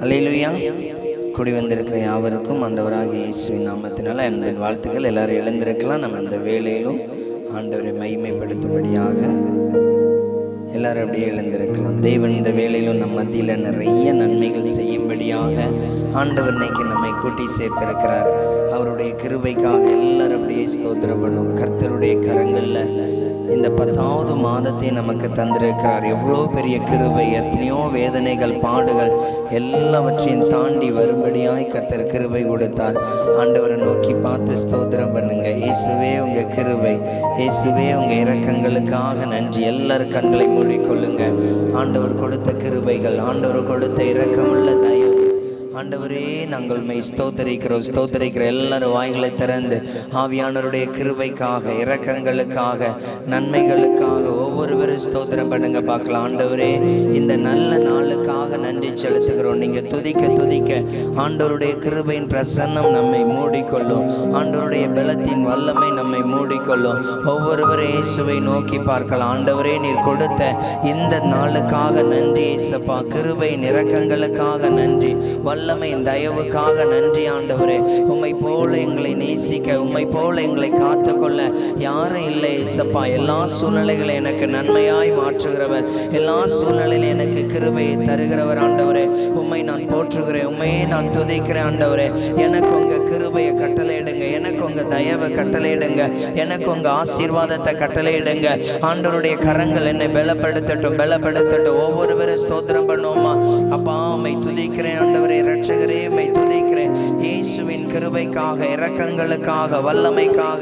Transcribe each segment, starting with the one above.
அல்லேலூயா. கூடி வந்திருக்கிற யாவருக்கும் ஆண்டவராகிய இயேசுவின் நாமத்தினால அன்பின் வாழ்த்துக்கள். எல்லாரும் எழுந்திருக்கலாம். நம்ம இந்த வேளையிலும் ஆண்டவரை மகிமைப்படுத்தும்படியாக எல்லாரும் அப்படியே எழுந்திருக்கலாம். தேவன் இந்த வேளையிலும் நம் மத்தியில் நிறைய நன்மைகள் செய்யும்படியாக ஆண்டவர் இன்னைக்கு நம்மை கூட்டி சேர்த்திருக்கிறார். அவருடைய கிருபைக்காக எல்லாரும் அப்படியே ஸ்தோத்திரம் பண்ணும். கர்த்தருடைய கரங்களில் இந்த 10வது மாதத்தை நமக்கு தந்திருக்கிறார். எவ்வளோ பெரிய கிருபை! எத்தனையோ வேதனைகள், பாடுகள் எல்லாவற்றையும் தாண்டி வரும்படியாய் கர்த்தர் கிருபை கொடுத்தார். ஆண்டவரை நோக்கி பார்த்து ஸ்தோத்திரம் பண்ணுங்க. இயேசுவே உங்கள் கிருபை, இயேசுவே உங்கள் இரக்கங்களுக்காக நன்றி. எல்லாரும் கண்களை மூடிக்கொள்ளுங்க. ஆண்டவர் கொடுத்த கிருபைகள், ஆண்டவர் கொடுத்த இரக்கமுள்ள தயவு, ஆண்டவரே நாங்கள் மை ஸ்தோத்தரிக்கிற எல்லாரும் வாய்களை திறந்து ஆவியானவருடைய கிருபைக்காக, இரக்கங்களுக்காக, நன்மைகளுக்காக ஒவ்வொருவரும் ஸ்தோத்திரம் பண்ணுங்க பார்க்கலாம். ஆண்டவரே இந்த நல்ல நாளுக்காக நன்றி செலுத்துகிறோம். நீங்கள் துதிக்க ஆண்டவருடைய கிருபையின் பிரசன்னம் நம்மை மூடிக்கொள்ளும். ஆண்டவருடைய பலத்தின் வல்லமை நம்மை மூடிக்கொள்ளும். ஒவ்வொருவரே இயேசுவை நோக்கி பார்க்கலாம். ஆண்டவரே நீர் கொடுத்த இந்த நாளுக்காக நன்றி இயேசப்பா. கிருபையின் இரக்கங்களுக்காக நன்றி, வல்லமையின் தயவுக்காக நன்றி ஆண்டவரே. உம்மை போல எங்களை நேசிக்க, உம்மை போல எங்களை காத்துக்கொள்ள யாரும் இல்லை இயேசப்பா. எல்லா சூழ்நிலைகளை எனக்கு நன்மையாய் மாற்றுகிறவர், எல்லா சூழ்நிலையிலும் எனக்கு கிருபையை தருகிறவர் ஆண்டவரே. உம்மை நான் போற்றுகிறேன், உம்மையே நான் துதிக்கிறேன் ஆண்டவரே. எனக்கு உங்க கிருபையை கட்டளையிடுங்க, எனக்கு உங்க தயவை கட்டளையிடுங்க, எனக்கு உங்க ஆசீர்வாதத்தை கட்டளையிடுங்க. ஆண்டவருடைய கரங்கள் என்னை பலப்படுத்தட்டும். ஒவ்வொருவரும் ஸ்தோத்திரம் பண்ணுவோமா? அப்பா உம்மை துதிக்கிறேன் ஆண்டவரே, ரட்சகரே உம்மை துதிக்கிறேன். இயேசுவின் கிருபைக்காக, இரக்கங்களுக்காக, வல்லமைக்காக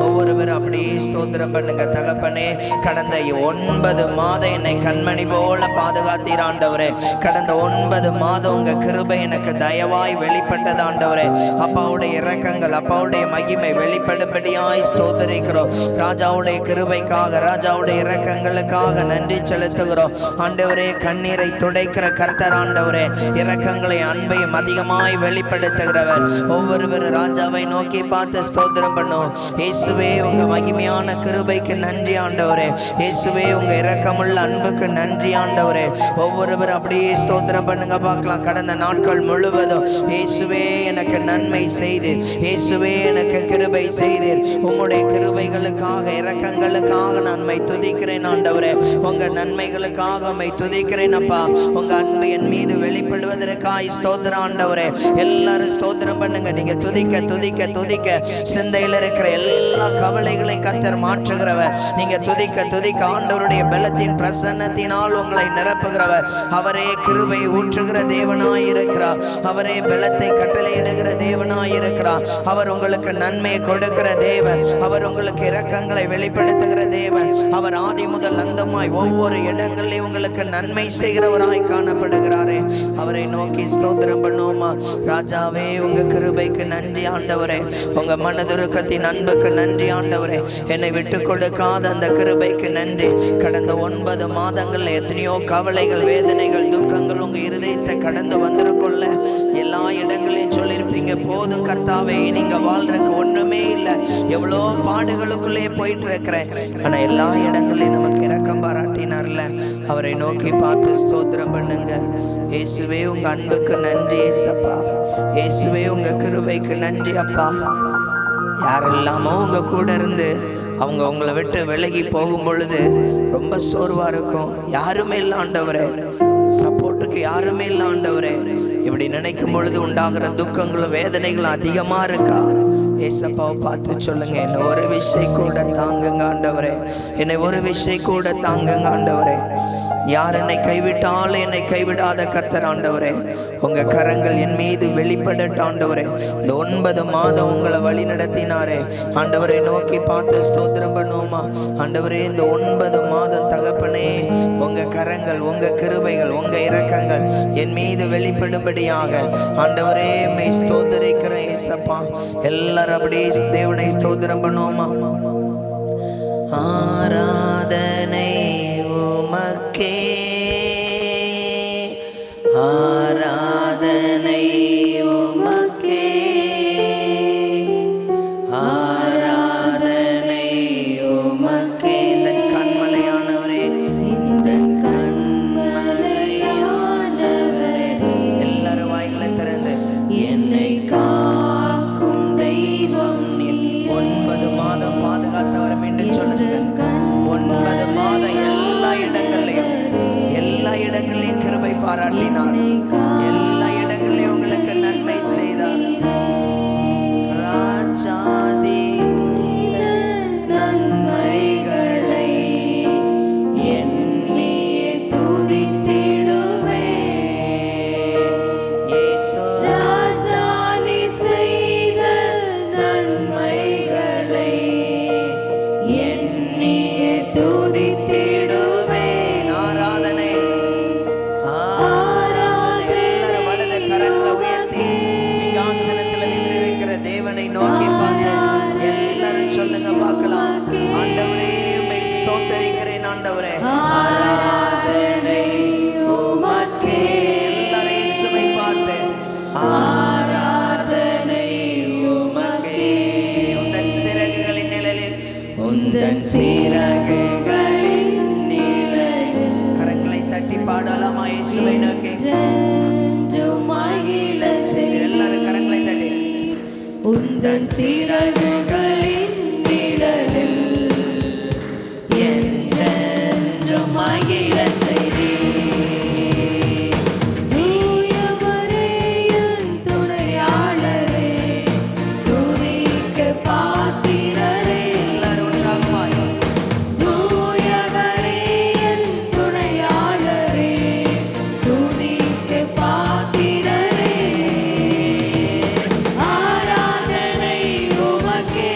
ஒவ்வொருவரும் அப்படியே ஸ்தோத்திரம் பண்ணுங்க. தகப்பனே, கடந்த 9 மாதம் என்னை கண்மணி போல பாதுகாத்தீர் ஆண்டவரே. கடந்த 9 மாதம் உங்க கிருபை எனக்கு தயவாய் வெளிப்பட்டது ஆண்டவரே. அப்பாவுடைய இரக்கங்கள், அப்பாவுடைய மகிமை வெளிப்படும்படியாய் ஸ்தோத்திரிக்கிறோம். ராஜாவுடைய கிருபைக்காக, ராஜாவுடைய இரக்கங்களுக்காக நன்றி செலுத்துகிறோம் ஆண்டவரே. கண்ணீரை துடைக்கிற கர்த்தர் ஆண்டவரே, இரக்கங்களை, அன்பையும் அதிகமாய் வெளிப்படுத்துகிறவர். ஒவ்வொருவரும் ராஜாவை நோக்கி பார்த்து ஸ்தோத்திரம் பண்ணுவோம். இயேசுவே உங்க மகிமையான கிருபைக்கு நன்றி ஆண்டவரே. இயேசுவே உங்க இரக்கமுள்ள அன்புக்கு நன்றி ஆண்டவரே. ஒவ்வொருவரும் அப்படியே ஸ்தோத்திரம் பண்ணுங்க பார்க்கலாம். கடந்த நாட்கள் முழுவதும் இயேசுவே எனக்கு நன்மை செய்தீர், இயேசுவே எனக்கு கிருபை செய்தீர். உம்முடைய கிருபைகளுக்காக, இரக்கங்களுக்காக நான் மை துதிக்கிறேன் ஆண்டவரே. உங்க நன்மைகளுக்காக மை துதிக்கிறேன் அப்பா. உங்க அன்பு என் மீது வெளிப்படுவதற்காய் ஸ்தோத்திரம் ஆண்டவரே. எல்லாரும் ஸ்தோத்திரம் பண்ணுங்க. நீங்க துதிக்க சிந்தையில் இருக்கிற எல்லா கவலைகளையும் கர்த்தர் மாற்றுகிறவர். நீங்க துதிக்க ஆண்டவருடைய பலத்தின் பிரசன்னத்தினால் உங்களை நிரப்புகிறவர். அவரே கிருபை ஊற்றுகிற தேவனாய் இருக்கிறார். அவரே பலத்தை கட்டளையிடுகிற தேவனாய் இருக்கிறார். அவர் உங்களுக்கு நன்மை கொடுக்கிற தேவன். அவர் உங்களுக்கு இரக்கங்களை வெளிப்படுத்துகிற தேவன். அவர் ஆதி முதல் அந்தமாய் ஒவ்வொரு இடங்களிலும் உங்களுக்கு நன்மை செய்கிறவராய் காணப்படுகிறாரே. அவரை நோக்கி ஸ்தோத்திரம் பண்ணுவோமா? ராஜாவே உங்க கிருபைக்கு நன்றி ஆண்டவரே. உங்க மனதுருக்கத்தின் அன்புக்கு நன்றி ஆண்டவரே. என்னை விட்டு கொடுக்காத அந்த கிருபைக்கு நன்றி. கடந்த 9 மாதங்கள் எத்தனையோ கவலைகள், வேதனைகள், துக்கங்கள் உங்க இருதயத்தை கடந்து வந்திருக்குள்ள எல்லா இடங்களையும் சொல்லியிருப்பீங்க, போதும் கர்த்தாவே, நீங்க வாழ்றதுக்கு ஒன்றுமே இல்லை, எவ்வளோ பாடுகளுக்குள்ளே போயிட்டு இருக்கிறேன். ஆனா எல்லா இடங்களையும் நமக்கு இரக்கம் பாராட்டினார்ல. அவரை நோக்கி பார்த்து ஸ்தோத்திரம் பண்ணுங்க. இயேசுவே உங்க அன்புக்கு நன்றி ஏசப்பா. இயேசுவே உங்க கிருபைக்கு நன்றி அப்பா. யாரெல்லாமோ உங்க கூட இருந்து அவங்க உங்களை விட்டு விலகி போகும் பொழுது ரொம்ப சோர்வா இருக்கும். யாருமே இல்லை ஆண்டவரே, சப்போர்ட்டுக்கு யாருமே இல்லை ஆண்டவரே. இப்படி நினைக்கும் பொழுது உண்டாகிற துக்கங்களும் வேதனைகளும் அதிகமா இருக்கா? ஏசப்பாவை பார்த்து சொல்லுங்க, என்னை ஒரு விஷயம் கூட தாங்குங்க ஆண்டவரே, என்னை ஒரு விஷயம் கூட தாங்குங்க ஆண்டவரே. யார் என்னை கைவிட்டாலும் என்னை கைவிடாத கர்த்தர் ஆண்டவரே. உங்க கரங்கள் என் மீது வெளிப்படட்ட ஆண்டவரே. இந்த 9 மாதம் உங்களை வழி நடத்தினாரே ஆண்டவரை நோக்கி பார்த்து ஸ்தோத்திரம் பண்ணுவோமா? ஆண்டவரே, இந்த 9 மாதம் தகப்பனே, உங்க கரங்கள், உங்க கிருபைகள், உங்க இரக்கங்கள் என் மீது வெளிப்படும்படியாக ஆண்டவரே மெய் ஸ்தோத்திரிக்கிறேன் ஏசப்பா. எல்லாரும் அப்படியே தேவனை ஸ்தோத்திரம் பண்ணுவோமா? ஆராதனை உமக்கே, ஆராதனை உமக்கே, ஆராதனை உமக்கே. இந்த கண்மலையானவரே, இந்த காட்டினார். எல்லா இடங்களிலும் உங்களுக்கு நன்மை செய்தார். ராஜாதி நன்மைகளை எண்ணியே துதித்திடுவே. இயேசு ராஜா நீ செய்த நன்மைகளை எண்ணியே துதித்திடுவே. ஆராதனை எல்லாரும் வலது கரங்களை உயர்த்தி சிங்காசனத்தில் வீற்றிருக்கிற தேவனை நோக்கி பார்த்து எல்லாரும் சொல்லுங்க பார்க்கலாம். ஆண்டவரே உம்மை ஸ்தோத்தரிக்கிறேன். ஆண்டவரே ஆராதனை உமக்கே. எல்லாரும் இயேசுவை பார்த்து ஆராதனை உமக்கே. உந்தன் சிறகுகளின் நிழலில் உந்தன் சிறகுகளின் நிழலில் கரங்களை தட்டி பாடலாமா இயேசுவை நோக்கி. எல்லாரும் கரங்களை தட்டி உந்தன் சிறகுகளின் நிழலில் என்றென்றும் மகிழ செய்தீர். தூயவரே என் துணையாளரே, துதிக்கு பாத்திரரே. எல்லாரும் உற்சாகமாய் தூயவரே என் துணையாளரே, துதிக்கு பாத்திரரே. ஆராதனை உமக்கே.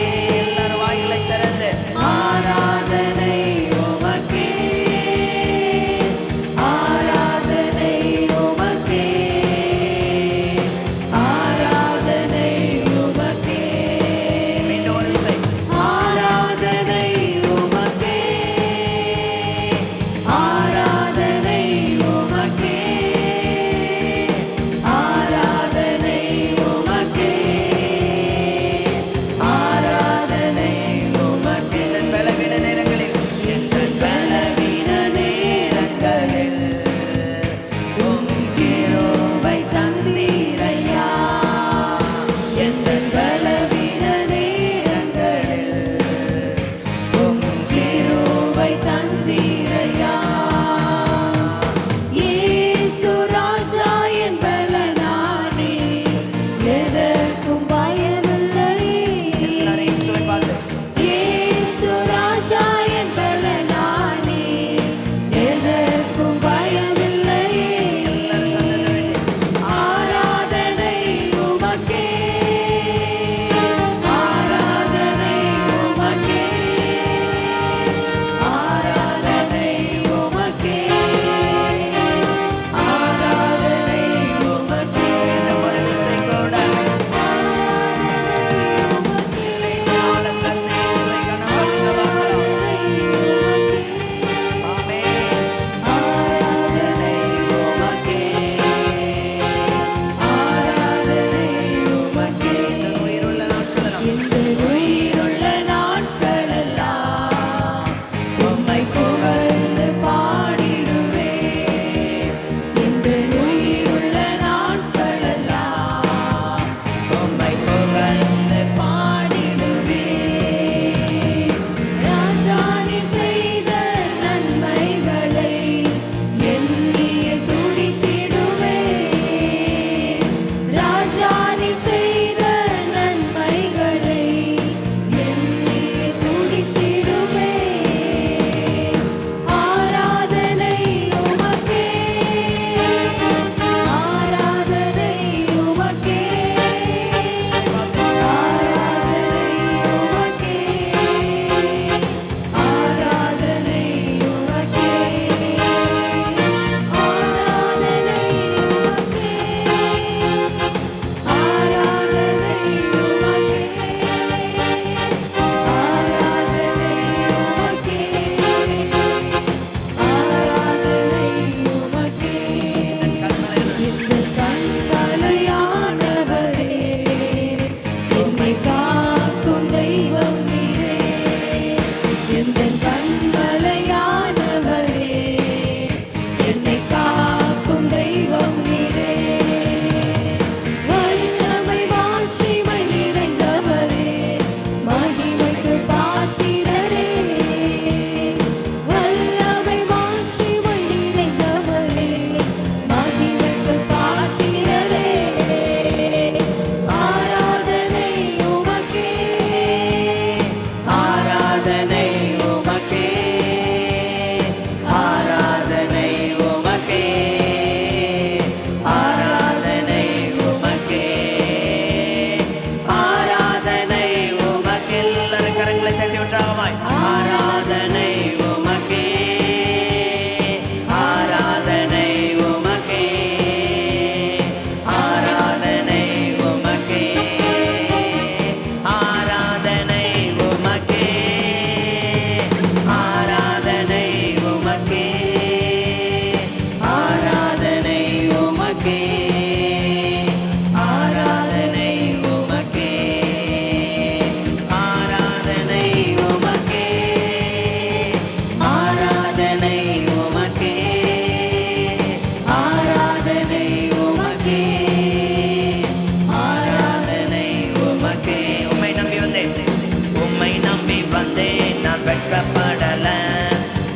வெட்கப்படல,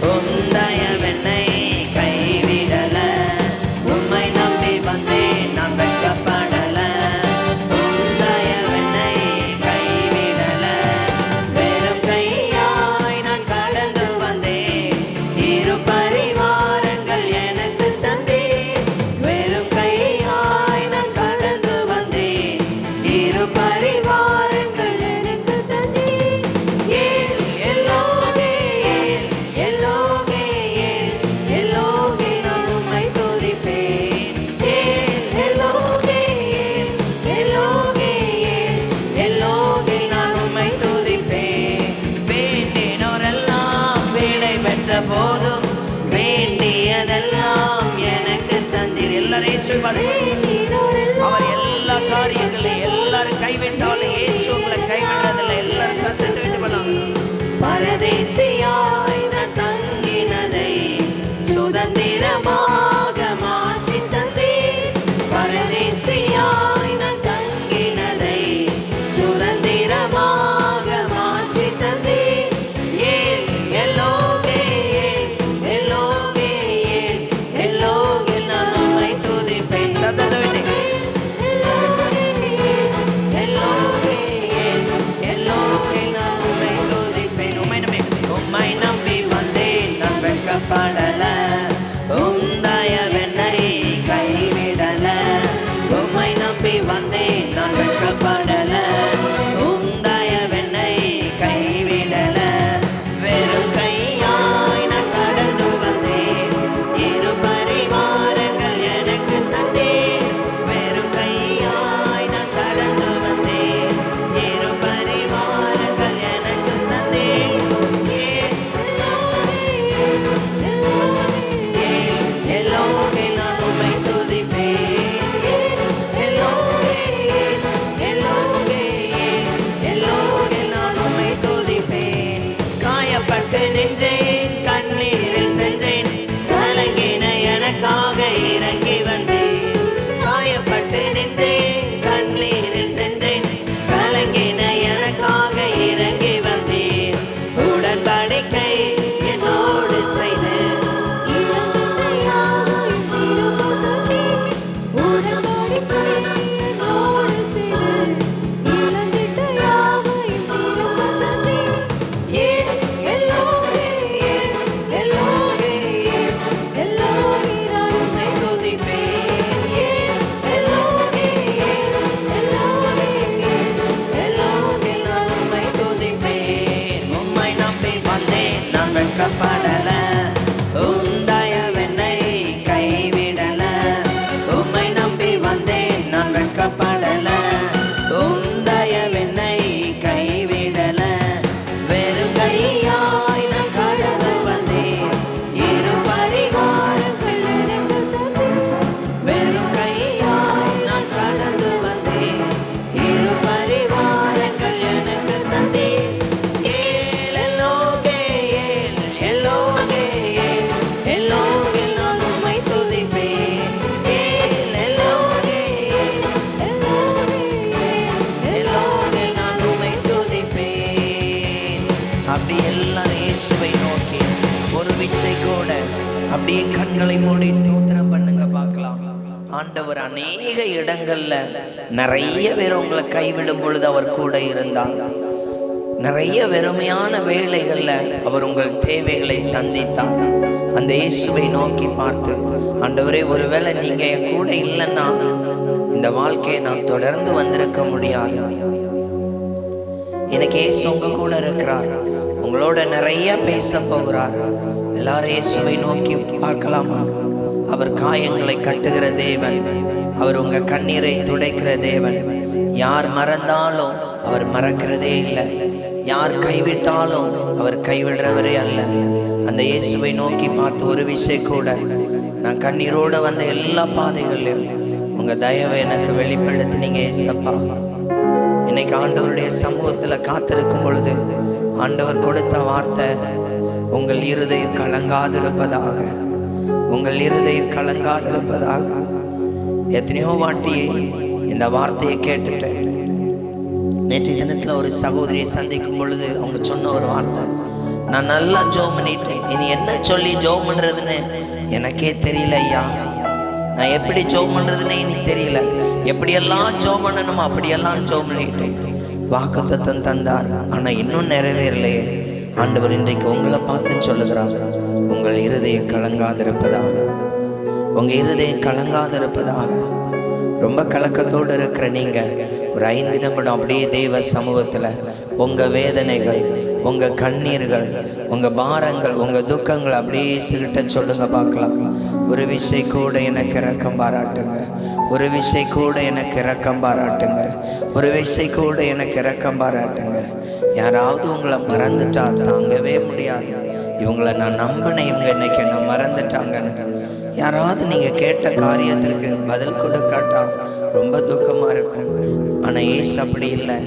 உந்தயவென்னை கைவிடல. உம்மை நம்பி வந்தேன் நான் வெட்கப்படல, உந்தயவென்னை கைவிடல. வெறும் கையாய் நான் கடந்து வந்தேன், இரு பரிவாரங்கள் எனக்கு தந்தேன். வெறும் கையாய் நான் கடந்து வந்தேன், இரு பரிவாரங்கள் எனக்கு தந்தேன். ஏல் எல்லோகே, ஏல் எல்லோகே, ஏல் எல்லோகே நான் உம்மை துதிப்பேன். ஏல் எல்லோகே, ஏல் எல்லோகே, ஏல் எல்லோகே நான் உம்மை துதிப்பேன். வேண்டினோரெல்லாம் விடை பெற்ற போதும், வேண்டியதெல்லாம் எனக்கு தந்தீர். எல்லாரும் இயேசுவை பாருங்க. அவர் எல்லா காரியங்களையும் எல்லாரும் கைவிட்டாலும் இயேசு உங்களை கைவிடுறதில்லை. எல்லாரும் சத்தத்தை வைத்து பண்ணலாம். பரதேசியாய் நான் தங்கினதை சுதந்திரமாக மாற்றி தந்தீர். பரதேசியாய் நான் தங்கினதை சுதந்திரமாக மாற்றி தந்தீர். ஏல் எல்லோகே, ஏல் எல்லோகே, ஏல் எல்லோகே நான் உம்மை துதிப்பேன். சத்தத்தை வைத்து படல, உந்தயவென்னை கைவிடல. உம்மை நம்பி வந்தேன் நான் வெட்கப்படல, உந்தயவென்னை கைவிடல. வெறும் கையாய் நான் கடந்து வந்தேன், இரு பரிவாரங்கள் எனக்கு தந்தேன். வெறும் கையாய் நான் கடந்து வந்தேன், இரு பரிவாரங்கள் எனக்கு தந்தேன். எல்லோகே நான் உம்மை துதிப்பேன். எல்லோகே, எல்லோகே, எல்லோகே நான் உம்மை துதிப்பேன். காயப்பட்டு நின்றேன், கண்ணீரில் சென்றேன், கலங்கின எனக்காக இறங்கி வந்தேன். காயப்பட்டு நின்றேன், கண்ணீரில் சென்றேன், கலங்கின எனக்காக இறங்கி வந்தேன். உடன்படிக்கை என்னோடு செய்து வெட்கப்படல, உந்தயவென்னை கைவிடல. உம்மை நம்பி வந்தேன் நான் வெட்கப்படல, உந்தயவென்னை கைவிடல. வெறும் கையாய் நான் கடந்து வந்தேன், இரு பரிவாரங்கள் எனக்கு தந்தீர். வெறும் கையாய் நான் கடந்து வந்தேன், இரு பரிவாரங்கள் எனக்கு தந்தீர். எல்லோகே நான் உம்மை துதிப்பேன். எல்லோகே நான் உம்மை துதிப்பேன். அப்படி எல்லாரும் இயேசுவை நோக்கி ஒரு விசை கூட அப்படியே கண்களை மூடி ஸ்தோத்திரம் பண்ணுங்க பார்க்கலாம். ஆண்டவர் அநேக இடங்கள்ல நிறைய பேர் உங்களை கைவிடும் பொழுது அவர் கூட இருந்தார். நிறைய வெறுமையான வேளைகள்ல அவர் உங்கள் தேவைகளை சந்தித்தார். அந்த இயேசுவை நோக்கி பார்த்து, ஆண்டவரே, ஒருவேளை நீங்க என் கூட இல்லைன்னா இந்த வாழ்க்கையை நான் தொடர்ந்து வந்திருக்க முடியாது. எனக்கு இயேசு உங்க கூட இருக்கிறார், உங்களோட நிறைய பேச போகிறார். எல்லாரும் இயேசுவை நோக்கி பார்க்கலாமா? அவர் காயங்களை கட்டுகிற தேவன், அவர் உங்க கண்ணீரை துடைக்கிற தேவன். யார் மறந்தாலும் அவர் மறக்கிறதே இல்லை, யார் கைவிட்டாலும் அவர் கைவிடுறவரே அல்ல. அந்த இயேசுவை நோக்கி பார்த்து ஒரு விஷயம் கூட, நான் கண்ணீரோடு வந்த எல்லா பாதைகள்லையும் உங்க தயவை எனக்கு வெளிப்படுத்தினீங்க ஏசப்பா. இன்னைக்கு ஆண்டவருடைய சமூகத்தில் காத்திருக்கும் பொழுது ஆண்டவர் கொடுத்த வார்த்தை, உங்கள் இருதயம் கலங்காதிருப்பதாக, உங்கள் இருதயம் கலங்காதிருப்பதாக. எத்தனையோ வாட்டி இந்த வார்த்தையை கேட்டுட்டேன். நேற்றைய தினத்தில் ஒரு சகோதரியை சந்திக்கும் பொழுது அவங்க சொன்ன ஒரு வார்த்தை, நான் நல்லா ஜெபம் பண்ணிட்டேன், இனி என்ன சொல்லி ஜெபம் பண்றதுன்னு எனக்கே தெரியல ஐயா. நான் எப்படி ஜெபம் பண்றதுன்னு இனி தெரியல. எப்படியெல்லாம் ஜெபம் பண்ணணுமோ அப்படியெல்லாம் ஜெபம் பண்ணிட்டேன். வாக்குத்தத்தம் தந்தார், ஆனா இன்னும் நிறைவேறலையே. ஆண்டவர் இன்றைக்கு உங்களை பார்த்து சொல்லுகிறார், உங்கள் இருதயம் கலங்காதிருப்பதாக, உங்க இருதயம் கலங்காதிருப்பதாக. ரொம்ப கலக்கத்தோடு இருக்கிற நீங்க ஒரு 5 நிமிடம் அப்படியே தெய்வ சமூகத்துல உங்க வேதனைகள், உங்க கண்ணீர்கள், உங்க பாரங்கள், உங்க துக்கங்கள் அப்படியே சிரிட்ட சொல்லுங்க பார்க்கலாம். ஒரு விஷயம் கூட எனக்கு இரக்கம் பாராட்டுங்க, ஒரு விஷயம் கூட எனக்கு இரக்கம் பாராட்டுங்க, ஒரு விஷயம் கூட எனக்கு இரக்கம் பாராட்டுங்க. யாராவது உங்களை மறந்துட்டா தாங்கவே முடியாது. இவங்களை நான் நம்பினேன், இவங்க இன்னைக்கு என்ன மறந்துட்டாங்கன்னு. யாராவது நீங்க கேட்ட காரியத்திற்கு பதில் கொடுக்காட்டா ரொம்ப துக்கமா இருக்கும். ஆனா ஏசு அப்படி இல்லை.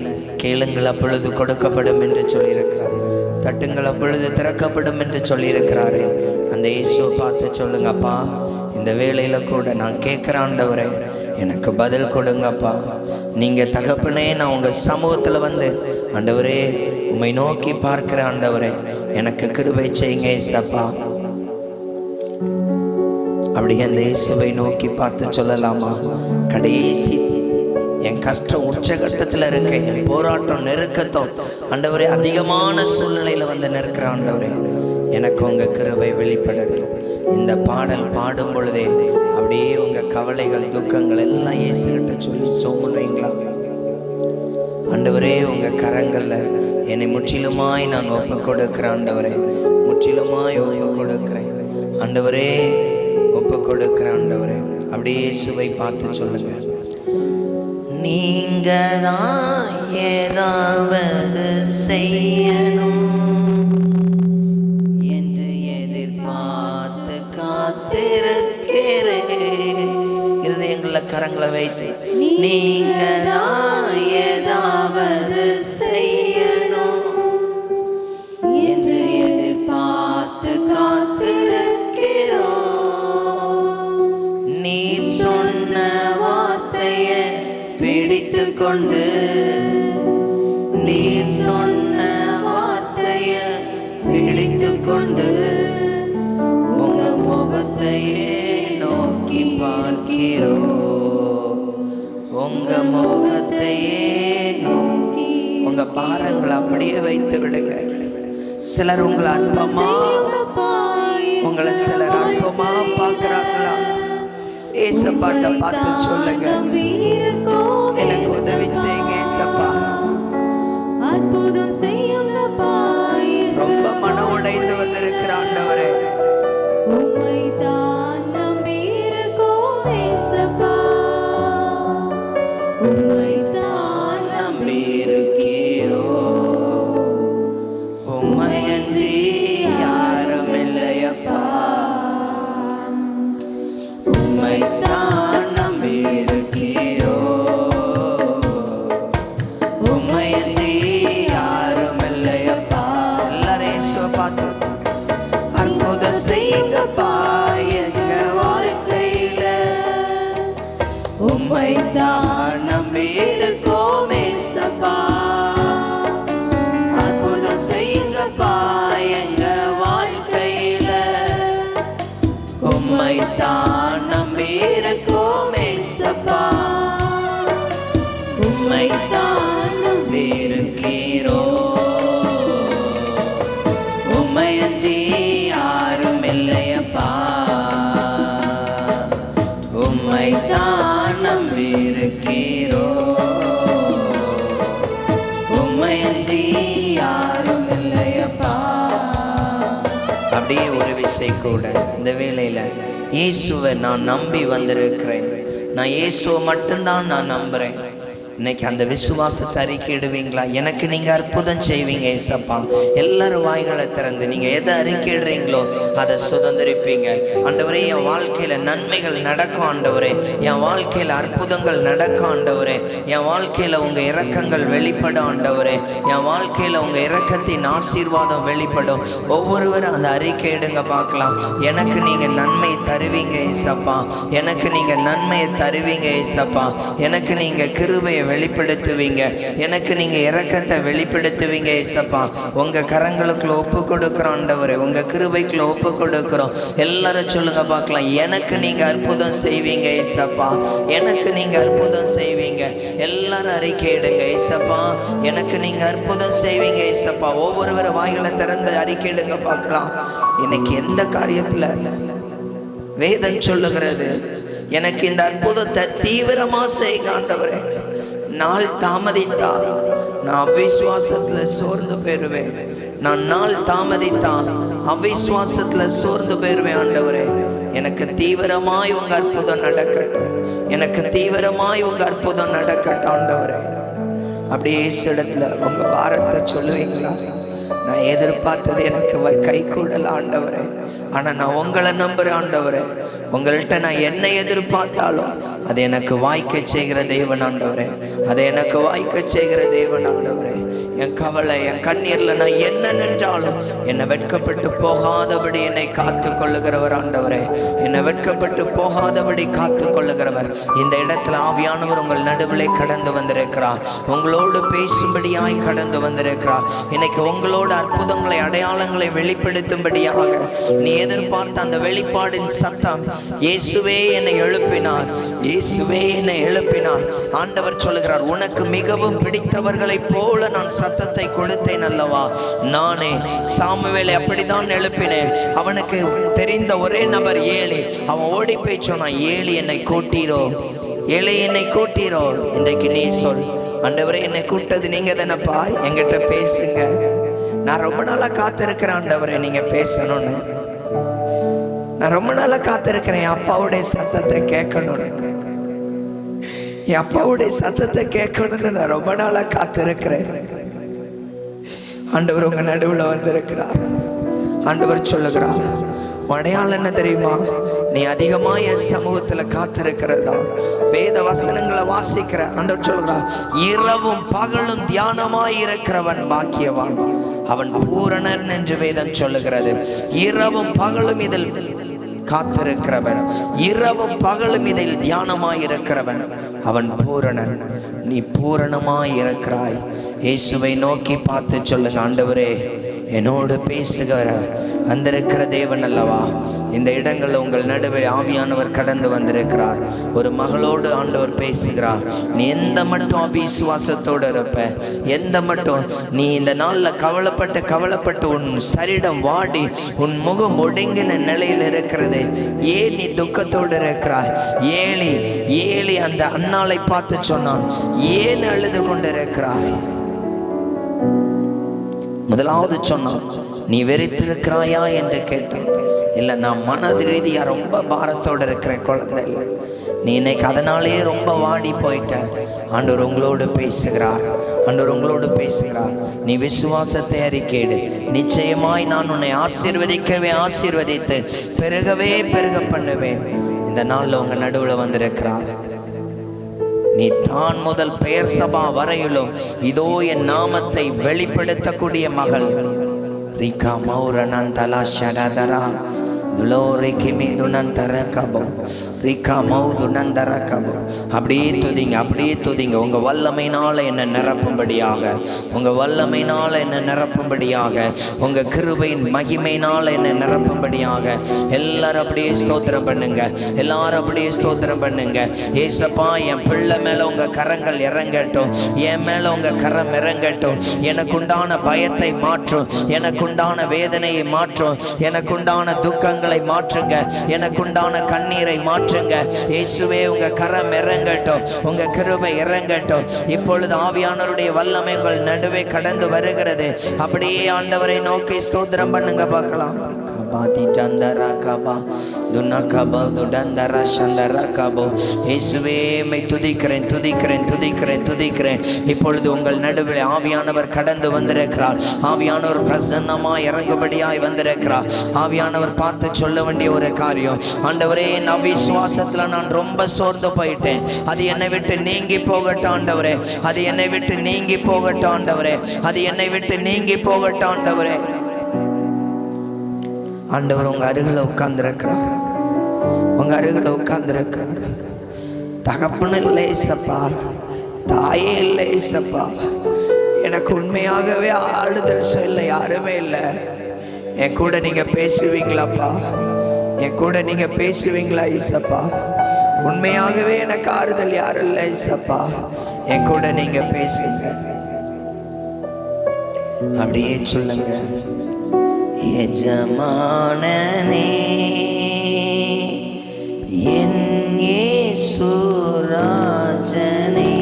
கேளுங்கள் அப்பொழுது கொடுக்கப்படும் என்று சொல்லியிருக்கிறார், தட்டுங்கள் அப்பொழுது திறக்கப்படும் என்று சொல்லியிருக்கிறாரு. அந்த இயேசுவை பார்த்து சொல்லுங்கப்பா, இந்த வேளையில கூட நான் கேட்கிற ஆண்டவரே எனக்கு பதில் கொடுங்கப்பா. நீங்க தகப்பனே, நான் உங்க சமூகத்துல வந்து ஆண்டவரே உம்மை நோக்கி பார்க்கிற ஆண்டவரே எனக்கு கிருபை செய்யுங்க ஏசப்பா. அப்படியே அந்த இயேசுவை நோக்கி பார்த்து சொல்லலாமா? கடைசி என் கஷ்டம் உச்சகட்டத்தில் இருக்கேன், என் போராட்டம் நெருக்கத்தம் ஆண்டவரே அதிகமான சூழ்நிலையில வந்து நிற்கிற ஆண்டவரே எனக்கு உங்க கிருபை வெளிப்படட்டும். இந்த பாடல் பாடும் பொழுதே அப்படியே உங்க கவலைகள் துக்கங்கள் எல்லாம் இயேசுகிட்ட சொல்லி சோமுவீங்களா? ஆண்டவரே உங்க கரங்கள்ல என்னை முற்றிலுமாய் நான் ஒப்பு கொடுக்கிறேன் ஆண்டவரே, முற்றிலுமாய் ஒப்பு கொடுக்கிறேன் ஆண்டவரே, ஒப்பு கொடுக்கிறேன் ஆண்டவரே. அப்படியே இயேசுவை பார்த்து சொல்லுங்க, நீங்க தான் ஏதாவது செய்யணும் என்று எதிர்பார்த்து காத்திருக்கிறேன். இருதயங்கள கரங்களை வைத்து நீங்க தான் ஏதாவது செய்யணும் என்று எதிர்பார்த்து காத்திருக்கிறோம். நீ சொன்ன வார்த்தைய பிடித்து கொண்டு, நீ சொன்ன வார்த்தைய பிடித்து கொண்டு உங்க முகத்தையே நோக்கி பார்க்கிறோம், உங்க முகத்தையே நோக்கி. உங்க பாரங்களை அப்படியே வைத்து விடுங்க. சிலர் உங்களை அற்பமா, உங்களை சிலர் அற்பமா பார்க்கிறாங்களா? ஏசப்பாட்ட பார்த்து சொல்லுங்க, எனக்கு உதவி செய்யுங்க ஏசப்பா. அற்புதம் செய்யுங்கப்பா. ரொம்ப மனம் உடைந்து வந்திருக்கிற ஆண்டவரே உம்மை தான் நம்பியிருக்கோம் ஏசப்பா, உம்மை தான் நம்பியிருக்கிறோம், உம்மையன்றி யாரும் இல்லையப்பா, உம்மை தான் நம்பியிருக்கிறோம், உம்மையன்றி யாரும் இல்லையப்பா. எல்லாரும் இயேசுவை பார்த்து அற்புதம் செய்யுங்கப்பா எங்க வாழ்க்கையில, உம்மை தான் நம்பியிருக்கோம் ஏசப்பா. அற்புதம் செய்யுங்கப்பா எங்க வாழ்க்கையில, உம்மை தான் நம்பியிருக்கோம் ஏசப்பா, உம்மை தான் நம்பியிருக்கிறோம், உம்மையன்றி யாரும் இல்லையப்பா, உம்மை தான் நம்பியிருக்கிறோம், உம்மையன்றி யாரும் இல்லையப்பா. அப்படியே ஒரு விசை கூட இந்த வேளையில இயேசுவை நான் நம்பி வந்திருக்கிறேன், நான் இயேசுவை மட்டும்தான் நான் நம்புறேன். இன்னைக்கு அந்த விசுவாசத்தை அறிக்கையிடுவீங்களா? எனக்கு நீங்க அற்புதம் செய்வீங்க ஏசப்பா. எல்லாரும் வாய்களை திறந்து நீங்க எதை அறிக்கையிடுறீங்களோ அதை சுதந்திரிப்பீங்க. ஆண்டவரே என் வாழ்க்கையில நன்மைகள் நடக்கும் ஆண்டவரே, என் வாழ்க்கையில அற்புதங்கள் நடக்கும் ஆண்டவரே, என் வாழ்க்கையில உங்க இரக்கங்கள் வெளிப்படும் ஆண்டவரே, என் வாழ்க்கையில உங்க இரக்கத்தின் ஆசீர்வாதம் வெளிப்படும். ஒவ்வொருவரும் அந்த அறிக்கையிடுங்க பார்க்கலாம். எனக்கு நீங்க நன்மை தருவீங்க ஏசப்பா, எனக்கு நீங்க நன்மையை தருவீங்க ஏசப்பா, எனக்கு நீங்க கிருபையை வெளிப்படுத்துவீங்க, எனக்கு நீங்க இரக்கத்தை வெளிப்படுத்துவீங்க ஏசப்பா. உங்க கரங்களுக்குள்ள ஒப்பு கொடுக்குறோம் ஆண்டவரே, உங்க கிருபைக்குள்ள ஒப்பு கொடுக்குறோம். எல்லாரும் சொல்லுங்க பார்க்கலாம், எனக்கு நீங்க அற்புதம் செய்வீங்க ஏசப்பா, எனக்கு நீங்க அற்புதம் செய்வீங்க. எல்லாரும் அறிக்கையிடுங்க ஏசப்பா, எனக்கு நீங்க அற்புதம் செய்வீங்க ஏசப்பா. ஒவ்வொருவரும் வாய்களை திறந்து அறிக்கையிடுங்க பார்க்கலாம். இன்னைக்கு எந்த காரியத்துல வேதம் சொல்லுகிறது, எனக்கு இந்த அற்புதத்தை தீவிரமா செய்யுங்க ஆண்டவரே. நாள் தாமதித்தா நான் அவிசுவாசத்துல சோர்ந்து போயிருவேன், நான் நாள் தாமதித்தா அவிசுவாசத்துல சோர்ந்து போயிருவேன் ஆண்டவரே. எனக்கு தீவிரமாய் உங்க அற்புதம் நடக்கட்டும், எனக்கு தீவிரமாய் உங்க அற்புதம் நடக்கட்டும் ஆண்டவரே. அப்படியே இடத்துல உங்க பாரத்தை சொல்லுவீங்களா? நான் எதிர்பார்த்தது எனக்கு கை கூடல ஆண்டவரே, ஆனா நான் உங்களை நம்புறேன் ஆண்டவரே. உங்கள்கிட்ட நான் என்ன எதிர்பார்த்தாலும் அது எனக்கு வாய்க்க செய்கிற தேவன் ஆண்டவரே, அதை எனக்கு வாய்க்க செய்கிற தேவன் ஆண்டவரே. என் கவலை, என் கண்ணீர்ல நான் என்ன நின்றாலும் என்னை வெட்கப்பட்டு போகாதபடி என்னை காத்து கொள்ளுகிறவர் ஆண்டவரே, என்னை வெட்கப்பட்டு போகாதபடி காத்து கொள்ளுகிறவர். இந்த இடத்துல ஆவியானவர் உங்கள் நடுவிலே கடந்து வந்திருக்கிறார், உங்களோடு பேசும்படியாய் கடந்து வந்திருக்கிறார். இன்னைக்கு உங்களோட அற்புதங்களை, அடையாளங்களை வெளிப்படுத்தும்படியாக நீ எதிர்பார்த்த அந்த வெளிப்பாடின் சத்தம் இயேசுவே என்னை எழுப்பினார், இயேசுவே என்னை எழுப்பினார். ஆண்டவர் சொல்லுகிறார், உனக்கு மிகவும் பிடித்தவர்களை போல நான் சத்தத்தை கொடுத்தேன் அல்லவா. நானே சாமுவேலை அப்படித்தான் எழுப்பினேன். அவனுக்கு தெரிந்த ஒரே நபர் ஏலி. அவன் ஓடி போய் சொன்னான், ஏலி என்னை கூட்டீரோ, ஏலி என்னை கூட்டீரோ. இன்றைக்கு நீ சொல், ஆண்டவரே என்னை கூட்டது நீங்க தானப்பா, என்கிட்ட பேசுங்க. நான் ரொம்ப நாளா காத்திருக்கிறேன் ஆண்டவரே நீங்க பேசணும்னு, நான் ரொம்ப நாளா காத்திருக்கிறேன் என் அப்பாவுடைய சத்தத்தை கேட்கணும்னு, என் அப்பாவுடைய சத்தத்தை கேட்கணும்னு நான் ரொம்ப நாளா காத்திருக்கிறேன். ஆண்டவர் உங்க நடுவில் வந்திருக்கிறார். ஆண்டவர் சொல்லுகிறார், அடையாளம் என்ன தெரியுமா? நீ அதிகமா என் சமூகத்துல காத்திருக்கிறதா, வேத வசனங்களை வாசிக்கிற. ஆண்டவர் சொல்லுகிறார், இரவும் பகலும் தியானமாய் இருக்கிறவன் பாக்கியவான், அவன் பூரணன் என்று வேதம் சொல்லுகிறது. இரவும் பகலும் இதில் காத்திருக்கிறவன், இரவும் பகலும் இதில் தியானமாய் இருக்கிறவன் அவன் பூரணன். நீ பூரணமாய் இருக்கிறாய். இயேசுவை நோக்கி பார்த்து சொல்லுங்க, ஆண்டவரே என்னோடு பேசுகிற வந்திருக்கிற தேவன் அல்லவா. இந்த இடங்களில் உங்கள் நடுவே ஆவியானவர் கடந்து வந்திருக்கிறார். ஒரு மகளோடு ஆண்டவர் பேசுகிறார். நீ எந்த மட்டும் அபிசுவாசத்தோடு இருப்ப, எந்த மட்டும் நீ இந்த நாளில் கவலைப்பட்டு உன் சரீரம் வாடி உன் முகம் ஒடுங்கின நிலையில் இருக்கிறது. ஏன் நீ துக்கத்தோடு இருக்கிறாய்? ஏலி அந்த அன்னாளை பார்த்து சொன்னான், ஏன் அழுது கொண்டிருக்கிறாய்? முதலாவது சொன்னான், நீ வெறித்திருக்கிறாயா என்று கேட்டான். இல்லை, நான் மனது ரீதியா ரொம்ப பாரத்தோடு இருக்கிற குழந்தை இல்லை, நீ இன்னைக்கு அதனாலேயே ரொம்ப வாடி போயிட்ட. ஆண்டவர் உங்களோடு பேசுகிறார், ஆண்டவர் உங்களோடு பேசுகிறார். நீ விசுவாசத்தை அறிக்கையிடு, நிச்சயமாய் நான் உன்னை ஆசீர்வதித்து பெருக பண்ணுவேன். இந்த நாளில் உங்க நடுவில் வந்திருக்கிறார். நீ தான் முதல் பெயர் சபா வரையிலும் இதோ என் நாமத்தை வெளிப்படுத்தக்கூடிய மகள். ரிகா மௌரணந்தலா ஷடதரா அப்படியே துதிங்க. உங்க வல்லமையினால என்ன நிரப்பும்படியாக, உங்க வல்லமையினால என்ன நிரப்பும்படியாக, உங்க கிருபையின் மகிமையினால என்ன நிரப்பும்படியாக எல்லாரும் அப்படியே ஸ்தோத்திரம் பண்ணுங்க, எல்லாரும் அப்படியே ஸ்தோத்திரம் பண்ணுங்க. ஏசப்பா, என் பிள்ளை மேல உங்க கரங்கள் இறங்கட்டும், என் மேல உங்க கரம் இறங்கட்டும். எனக்குண்டான பயத்தை மாற்றும், எனக்குண்டான வேதனையை மாற்றும், எனக்குண்டான துக்கங்கள் மாற்றுங்க, எனக்குண்டான கண்ணீரை மாற்றுங்க. இயேசுவே, உங்க கரம் இறங்கட்டும், உங்க கிருபை இறங்கட்டும். இப்பொழுது ஆவியானவருடைய வல்லமை உங்கள் நடுவே கடந்து வருகிறது. அப்படியே ஆண்டவரை நோக்கி ஸ்தோத்திரம் பண்ணுங்க பார்க்கலாம். இப்பொழுது உங்கள் நடுவில் ஆவியானவர் கடந்து வந்திருக்கிறார். ஆவியானவர் பிரசன்னமாய் இறங்கும்படியாய் வந்திருக்கிறார். ஆவியானவர் பார்த்து சொல்ல வேண்டிய ஒரு காரியம், ஆண்டவரே என் அவிசுவாசத்துல நான் ரொம்ப சோர்ந்து போயிட்டேன், அது என்னை விட்டு நீங்கி போகட்டும் ஆண்டவரே, அது என்னை விட்டு நீங்கி போகட்டும் ஆண்டவரே, அது என்னை விட்டு நீங்கி போகட்டும் ஆண்டவரே. ஆண்டவர் உங்க அருகில் உட்கார்ந்திருக்கிறார், உங்க அருகில் உட்கார்ந்திருக்கிறார். தகப்பனே இயேசப்பா, தாயே இல்லை ஏசப்பா. எனக்கு உண்மையாகவே ஆறுதல் சொல்ல யாருமே இல்லை. என் கூட நீங்க பேசுவீங்களாப்பா? என் கூட நீங்க பேசுவீங்களா ஏசப்பா? உண்மையாகவே எனக்கு ஆறுதல் யாரும் இல்லை ஏசப்பா. என் கூட நீங்க பேசுங்க. அப்படியே சொல்லுங்க. எஜமானனே என் இயேசு ராஜனே,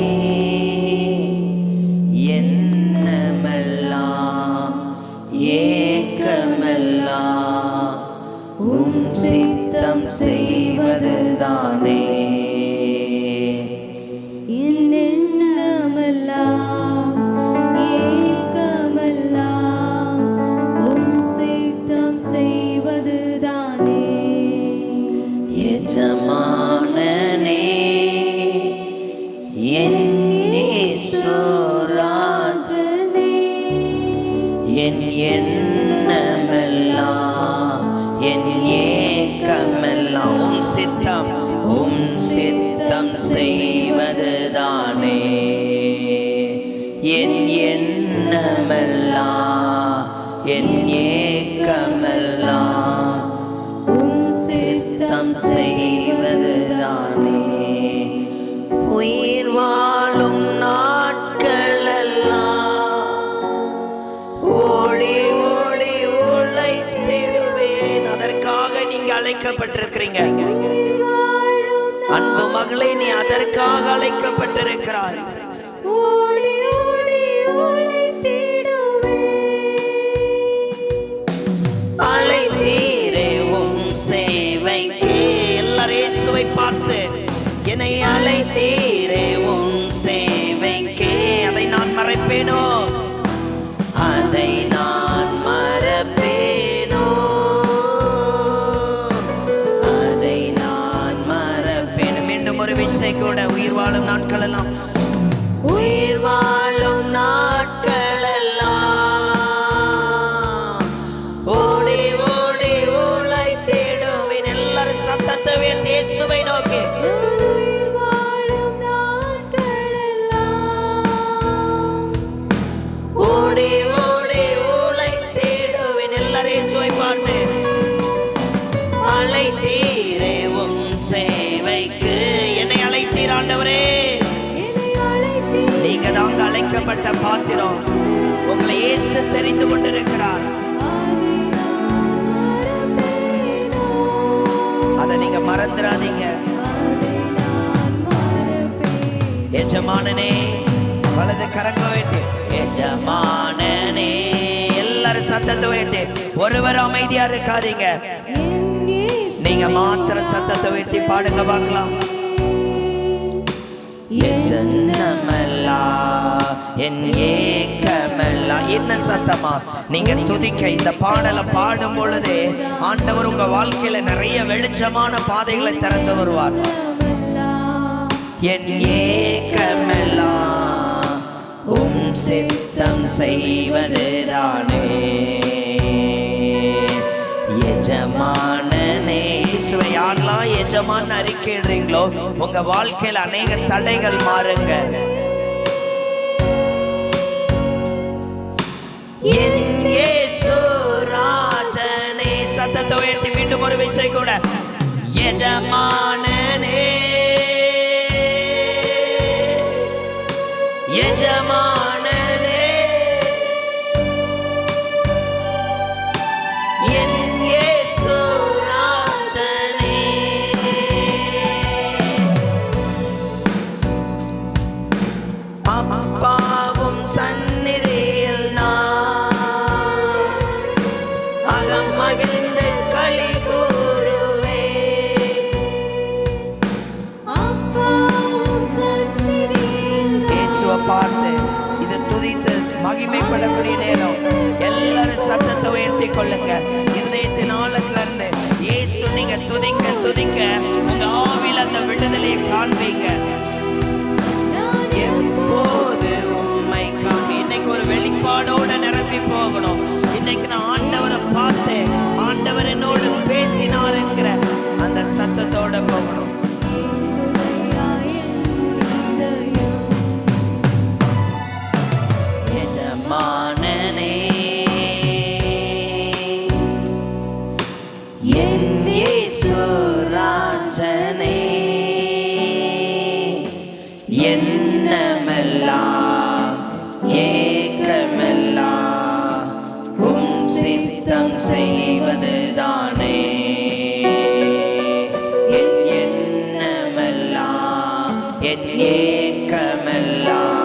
எண்ணமெல்லாம் ஏக்கமெல்லாம் உம் சித்தம் செய்வதுதானே. எண்ணமெல்லாம் ஏக்கமெல்லாம் உம் சித்தம் செய்வதுதானே. எஜமானனே என் இயேசு ராஜனே, என் எண்ணமெல்லாம் என் ஏக்கமெல்லாம் உம் சித்தம் செய்வதுதானே. என் எண்ணமெல்லாம் என் ஏக்கமெல்லாம் உம் சித்தம் செய்வதுதானே. உயிர் வாழும் நாட்களெல்லாம் ஓடி ஓடி உழைத்திடுவேன். அதற்காக நீங்க அழைக்கப்பட்டிருக்கிறீங்க அன்பு மகளே, நீ அதற்காக அழைக்கப்பட்டிருக்கிறாய். ஓடி ஓடி உழைத்திடுவேன். அழைத்தீரே உம் சேவைக்கு. எல்லாரும் இயேசுவை பார்த்து, என்னை அழைத்தீரே உம் சேவைக்கு. அதை நான் மறைப்பேனோ? அதை நான் மறப்பேனோ? அதை நான் மறப்பேன். மீண்டும் ஒரு விஷயம் கூட. உயிர் வாழும் நாட்கள் எல்லாம், உயிர் வாழும் நாட்களெல்லாம் ஓடி ஓடி உழைத்திடுவேன். எல்லாரும் சத்தத்தை உயர்த்தி இயேசுவை நோக்கி. உயிர் வாழும் நாட்களெல்லாம் ஓடி ஓடி உழைத்திடுவேன். எல்லாரும் இயேசுவை பார்த்து, அழைத்தீரே உம் சேவைக்கு. என்னை அழைத்தீர் ஆண்டவரே. என்னை அழைத்தீர். நீங்க தாங்க அழைக்கப்பட்ட பாத்திரம். உங்களை இயேசு தெரிந்து கொண்டிருக்கிறார். அதை நான் மறப்பேனோ? அதை நீங்க மறந்துடாதீங்க. அதை நான் மறப்பேன். எஜமானனே, வலது கரங்களை உயர்த்தி, எஜமானனே. எல்லாரும் சத்தத்தை உயர்த்தி. ஒருவர் அமைதியா இருக்காதீங்க. என் இயேசு நீங்க மாத்திர சத்தத்தை உயர்த்தி பாடுங்க பார்க்கலாம். எண்ணமெல்லாம் என் ஏக்கமெல்லாம். என்ன சத்தமா நீங்க துதிக்க இந்த பாடலை பாடும் பொழுது ஆண்டவர் உங்க வாழ்க்கையில நிறைய வெளிச்சமான பாதைகளை திறந்து வருவார். என் ஏக்கமெல்லாம் உம் சித்தம் செய்வதுதானே. எஜமானனே. இயேசுவை யாரெல்லாம் எஜமான் அறிக்கையிடுறீங்களோ உங்க வாழ்க்கையில் அநேக தடைகள் மாறுங்க. என் இயேசு ராஜனே. சத்தத்தை உயர்த்தி மீண்டும் ஒரு விஷயம் கூட. எஜமானனே, எஜமானனே, என் இயேசு ராஜனே. அப்பாவும் சந்நிதியில் நான் அகம் மகிழ்ந்து களி கூறுவேன். அப்பாவும் சந்நிதியில் இயேசுவை பார்த்து இது துதித்து மகிமைப்படக்கூடிய நேரம். எல்லாரும் சத்தத்தை உயர்த்தி கொள்ளுங்க. இதயத்தின் ஆழத்துல இருந்து இயேசு நீங்க துதிக்க துதிக்க உங்க ஆவியில் அந்த விடுதலையை காண்பீங்க. எப்போது உம்மை காண்பி. இன்னைக்கு ஒரு வெளிப்பாடோட நிரம்பி போகணும். இன்னைக்கு நான் ஆண்டவரை பார்த்து ஆண்டவர் என்னோடு பேசினார் என்கிற அந்த சத்தத்தோட போகணும். இதயம் எஜமானனே என் இயேசு ராஜனே எண்ணமெல்லாம் ஏக்கமெல்லாம் உம் சித்தம் செய்வதுதானே என் எண்ணமெல்லாம் என் ஏக்கமெல்லாம்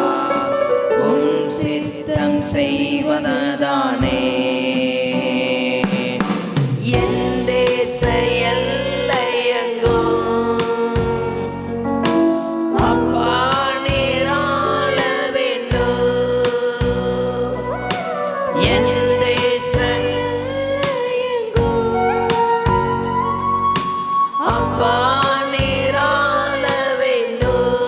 உம் சித்தம் செய்வதுதானே என் தேச எல்லையெங்கும் அப்பா நீராள வேண்டும் என் தேச அப்பா நீராள வேண்டும்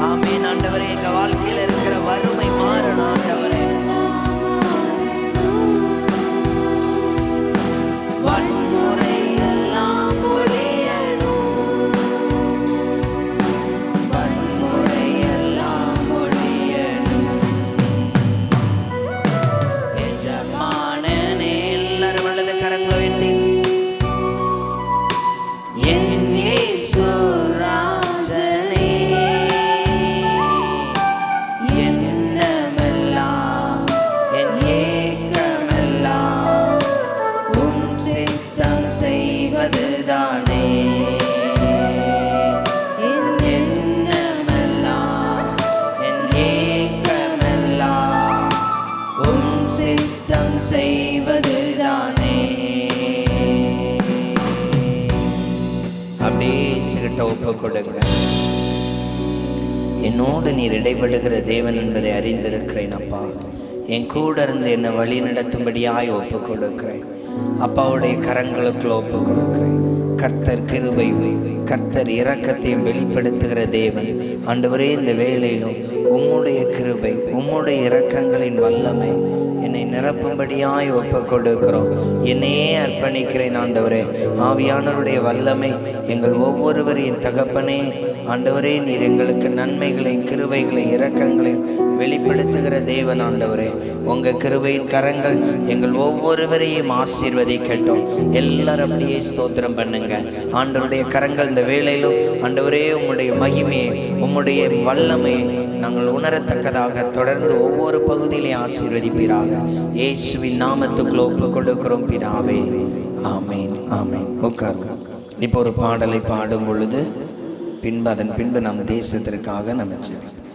ஆமென் ஆண்டவரே எங்க வாழ்க்கையில இருக்கிற வறுமை மாறணும் ஆண்டவரே வன்முறை எல்லாம் ஒழியணும் வன்முறை எல்லாம் ஒழியணும் எஜமானனே எல்லாரும் வலது கரங்களை உயர்த்தி என் இயேசு ராஜனே எண்ணமெல்லாம் என் ஏக்கமெல்லாம் உம் சித்தம் செய்வதுதானே எண்ணமெல்லாம் என் ஏக்கமெல்லாம் உம் சித்தம் செய்வதுதானே அப்படியே சிகிட்ட ஒப்பு கொடுங்க என்னோடு நீர் இடைபடுகிற தேவன் என்பதை அறிந்திருக்கிறேன் அப்பா என் கூட இருந்து என்னை வழி நடத்தும்படியாய் ஒப்பு கொடுக்கிறேன் அப்பாவுடைய கரங்களுக்குள்ள ஒப்பு கொடுக்கிறேன் கர்த்தர் கிருபையும் கர்த்தர் இரக்கத்தையும் வெளிப்படுத்துகிற தேவன் ஆண்டவரே இந்த வேளையிலும் உம்முடைய கிருபை உம்முடைய இரக்கங்களின் வல்லமை என்னை நிரப்பும்படியாய் ஒப்பு கொடுக்கிறோம் என்னையே அர்ப்பணிக்கிறேன் ஆண்டவரே ஆவியானவருடைய வல்லமை எங்கள் ஒவ்வொருவரையும் தகப்பனே ஆண்டவரே நீர் எங்களுக்கு நன்மைகளையும் கிருபைகளையும் இரக்கங்களையும் வெளிப்படுத்துகிற தேவன் ஆண்டவரே உங்கள் கிருபையின் கரங்கள் எங்கள் ஒவ்வொருவரையும் ஆசீர்வதிக்கட்டும் எல்லாரும் அப்படியே ஸ்தோத்திரம் பண்ணுங்க ஆண்டவருடைய கரங்கள் இந்த வேளையிலும் ஆண்டவரே உம்முடைய மகிமையை உம்முடைய வல்லமையை நாங்கள் உணரத்தக்கதாக தொடர்ந்து ஒவ்வொரு பகுதியிலையும் ஆசீர்வதிப்பீராக இயேசுவின் நாமத்துக்குள் ஒப்பு கொடுக்கிறோம் பிதாவே ஆமேன் ஆமேன் உட்காருங்க இப்போ ஒரு பாடலை பாடும் பொழுது அதன் பின்பு நம் தேசத்திற்காக நம்ம ஜெபிப்போம்